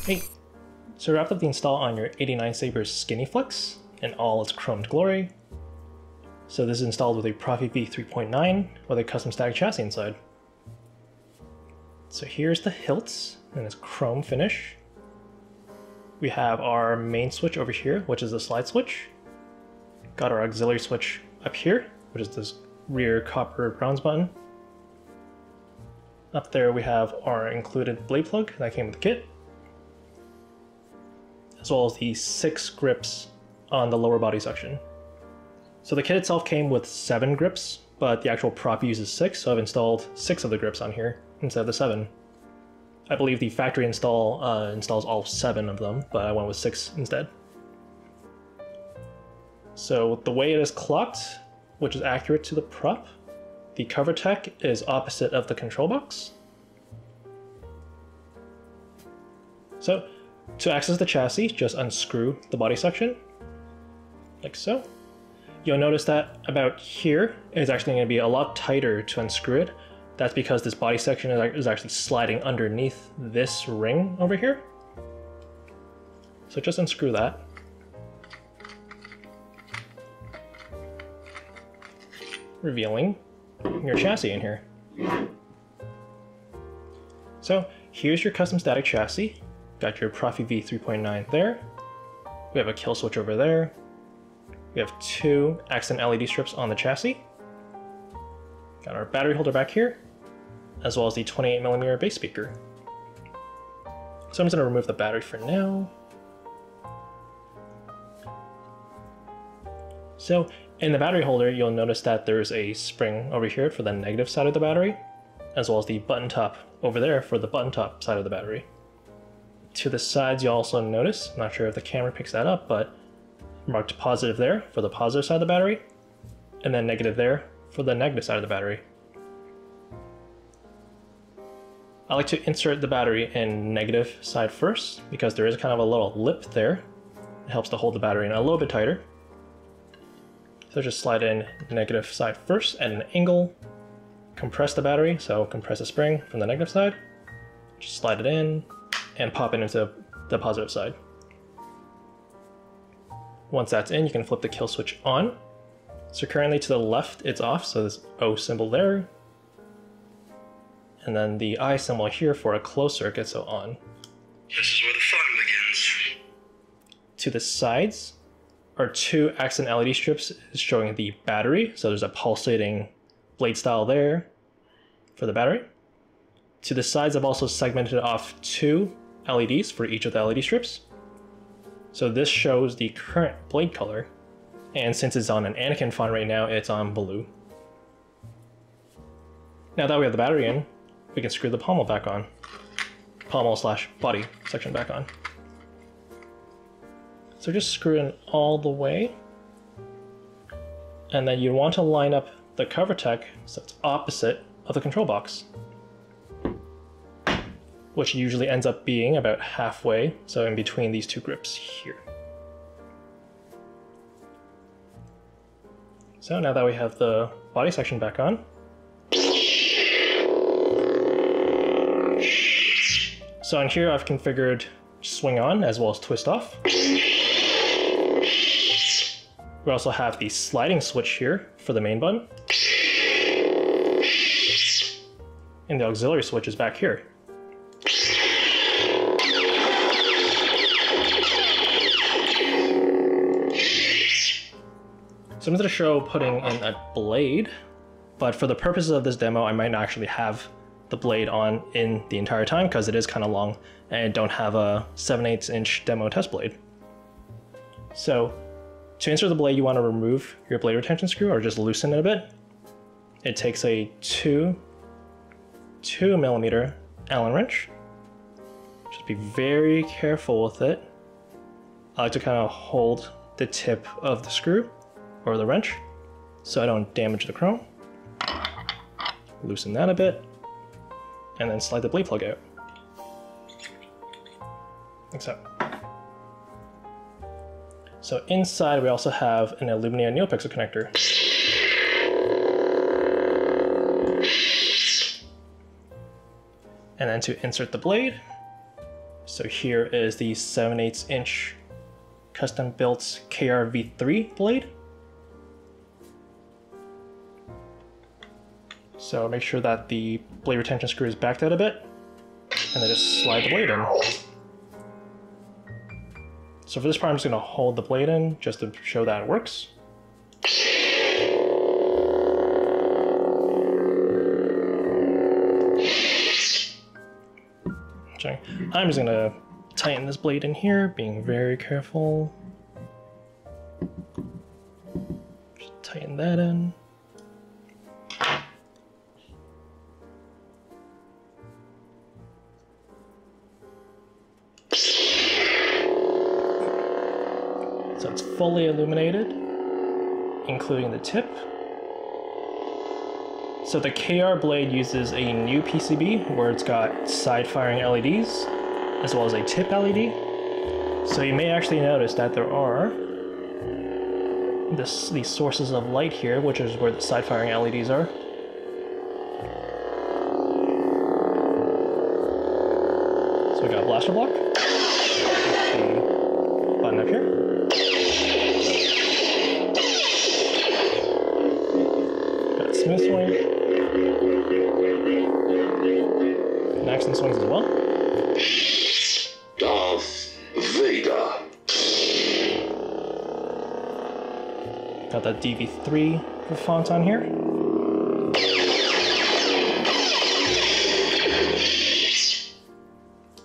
Hey, so wrapped up the install on your 89 Sabers Skinnyflex in all its chromed glory. So this is installed with a Proffie v3.9 with a custom static chassis inside. So here's the hilt and its chrome finish. We have our main switch over here, which is the slide switch. Got our auxiliary switch up here, which is this rear copper bronze button. Up there we have our included blade plug that came with the kit, as well as the 6 grips on the lower body section. So the kit itself came with 7 grips, but the actual prop uses 6, so I've installed 6 of the grips on here instead of the 7. I believe the factory install installs all 7 of them, but I went with 6 instead. So the way it is clocked, which is accurate to the prop, the cover tech is opposite of the control box. So to access the chassis, just unscrew the body section, like so. You'll notice that about here is actually going to be a lot tighter to unscrew it. That's because this body section is actually sliding underneath this ring over here. So just unscrew that. Revealing your chassis in here. So here's your custom static chassis. Got your Proffie v3.9 there. We have a kill switch over there. We have 2 accent LED strips on the chassis. Got our battery holder back here, as well as the 28mm bass speaker. So I'm just going to remove the battery for now. So in the battery holder, you'll notice that there's a spring over here for the negative side of the battery, as well as the button top over there for the button top side of the battery. To the sides, you'll also notice, I'm not sure if the camera picks that up, but marked positive there for the positive side of the battery, and then negative there for the negative side of the battery. I like to insert the battery in negative side first, because there is kind of a little lip there. It helps to hold the battery in a little bit tighter. So just slide in negative side first at an angle, compress the battery, so compress the spring from the negative side, just slide it in, and pop it into the positive side. Once that's in, you can flip the kill switch on. So currently to the left, it's off, so this O symbol there. And then the I symbol here for a closed circuit, so on. This is where the fun begins. To the sides are 2 accent LED strips showing the battery. So there's a pulsating blade style there for the battery. To the sides, I've also segmented off 2 LEDs for each of the LED strips. So this shows the current blade color, and since it's on an Anakin font right now, it's on blue. Now that we have the battery in, we can screw the pommel back on. Pommel / body section back on. So just screw in all the way, and then you want to line up the cover tech so it's opposite of the control box, which usually ends up being about halfway, so in between these 2 grips here. So now that we have the body section back on, so on here I've configured swing on as well as twist off. We also have the sliding switch here for the main button, and the auxiliary switch is back here. So I'm going to show putting in a blade, but for the purposes of this demo, I might not actually have the blade on in the entire time because it is kind of long and I don't have a 7/8 inch demo test blade. So to insert the blade, you want to remove your blade retention screw or just loosen it a bit. It takes a 2mm Allen wrench. Just be very careful with it. I like to kind of hold the tip of the screw or the wrench so I don't damage the chrome. Loosen that a bit, and then slide the blade plug out, like so. So inside we also have an illuminated neopixel connector. And then to insert the blade, So here is the 7/8 inch custom built KR V3 blade. So make sure that the blade retention screw is backed out a bit, and then just slide the blade in. So for this part, I'm just going to hold the blade in just to show that it works. I'm just going to tighten this blade in here, being very careful. Just tighten that in. So it's fully illuminated, including the tip. So the KR blade uses a new PCB where it's got side-firing LEDs, as well as a tip LED. So you may actually notice that there are these sources of light here, which is where the side-firing LEDs are. So we got a blaster block, the button up here. Got smooth swing. And accent swings as well. Darth Vader. Got that DV3 font on here.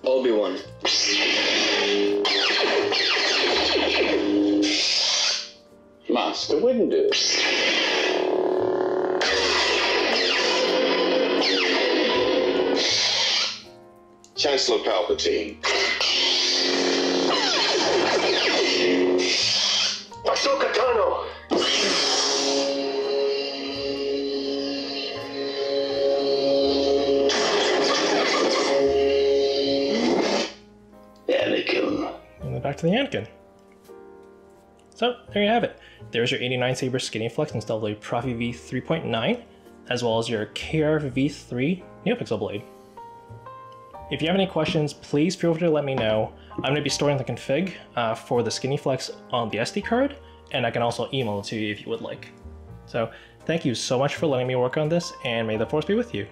Obi-Wan. Master Windu. Chancellor Palpatine. Ahsoka Tano. Anakin. And then back to the Anakin. So there you have it. There's your 89 Sabers Skinnyflex installed with a Proffie v3.9, as well as your KR V3 NeoPixel blade. If you have any questions, please feel free to let me know. I'm going to be storing the config for the Skinnyflex on the SD card, and I can also email it to you if you would like. So thank you so much for letting me work on this, and may the Force be with you.